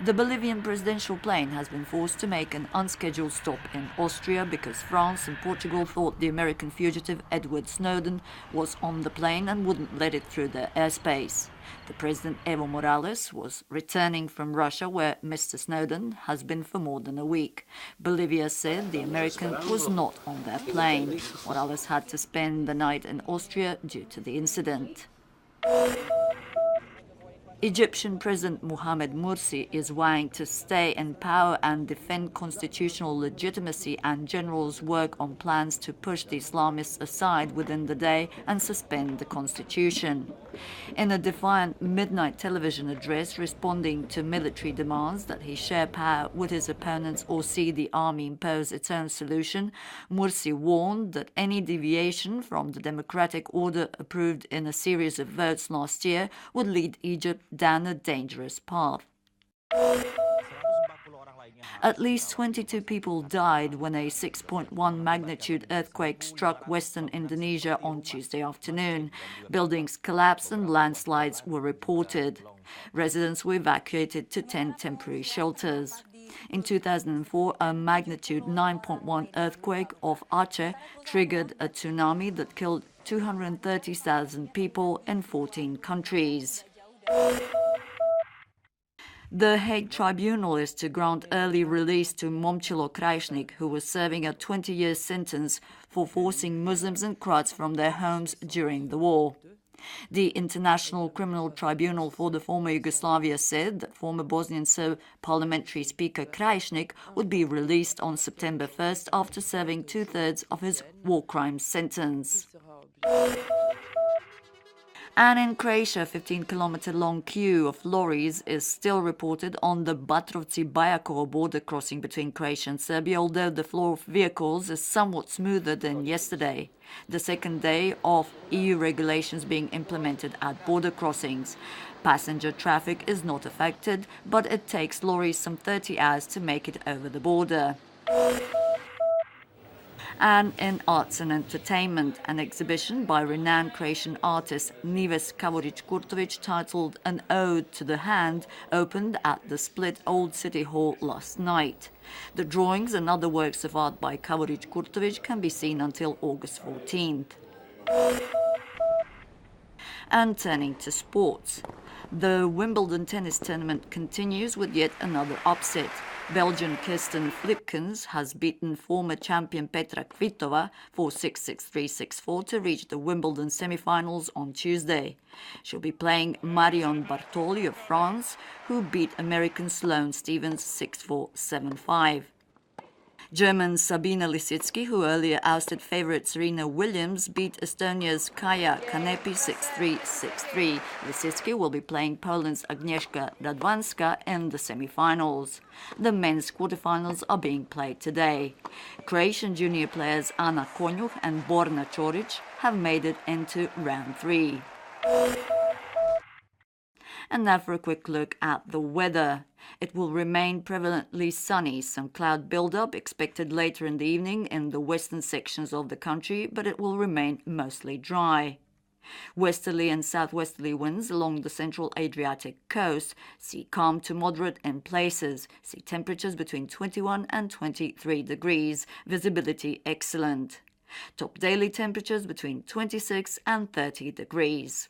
The Bolivian presidential plane has been forced to make an unscheduled stop in Austria because France and Portugal thought the American fugitive Edward Snowden was on the plane and wouldn't let it through their airspace. The President Evo Morales was returning from Russia, where Mr. Snowden has been for more than a week. Bolivia said the American was not on their plane. Morales had to spend the night in Austria due to the incident. Egyptian President Mohamed Morsi is vying to stay in power and defend constitutional legitimacy, and generals work on plans to push the Islamists aside within the day and suspend the constitution. In a defiant midnight television address responding to military demands that he share power with his opponents or see the army impose its own solution, Morsi warned that any deviation from the democratic order approved in a series of votes last year would lead Egypt down a dangerous path. At least 22 people died when a 6.1 magnitude earthquake struck western Indonesia on Tuesday afternoon. Buildings collapsed and landslides were reported. Residents were evacuated to 10 temporary shelters. In 2004, a magnitude 9.1 earthquake off Aceh triggered a tsunami that killed 230,000 people in 14 countries. The Hague Tribunal is to grant early release to Momcilo Krajisnik, who was serving a 20-year sentence for forcing Muslims and Croats from their homes during the war. The International Criminal Tribunal for the former Yugoslavia said that former Bosnian Serb parliamentary speaker Krajisnik would be released on September 1st after serving two-thirds of his war crimes sentence. And in Croatia, a 15-kilometer-long queue of lorries is still reported on the Batrovci-Bajakovo border crossing between Croatia and Serbia, although the flow of vehicles is somewhat smoother than yesterday, the second day of EU regulations being implemented at border crossings. Passenger traffic is not affected, but it takes lorries some 30 hours to make it over the border. And in arts and entertainment, an exhibition by renowned Croatian artist Nives Kavoric-Kurtovic titled An Ode to the Hand opened at the Split Old City Hall last night. The drawings and other works of art by Kavoric-Kurtovic can be seen until August 14th. And turning to sports. The Wimbledon tennis tournament continues with yet another upset. Belgian Kirsten Flipkens has beaten former champion Petra Kvitova 4-6, 6-3, 6-4 to reach the Wimbledon semi-finals on Tuesday. She'll be playing Marion Bartoli of France, who beat American Sloane Stephens 6-4, 7-5. German Sabine Lisicki, who earlier ousted favourite Serena Williams, beat Estonia's Kaia Kanepi 6-3, 6-3. Lisicki will be playing Poland's Agnieszka Radwanska in the semi-finals. The men's quarterfinals are being played today. Croatian junior players Ana Konjuh and Borna Čorić have made it into round 3. And now for a quick look at the weather. It will remain prevalently sunny, some cloud buildup expected later in the evening in the western sections of the country, but it will remain mostly dry. Westerly and southwesterly winds along the central Adriatic coast. See calm to moderate in places. See temperatures between 21 and 23 degrees. Visibility excellent. Top daily temperatures between 26 and 30 degrees.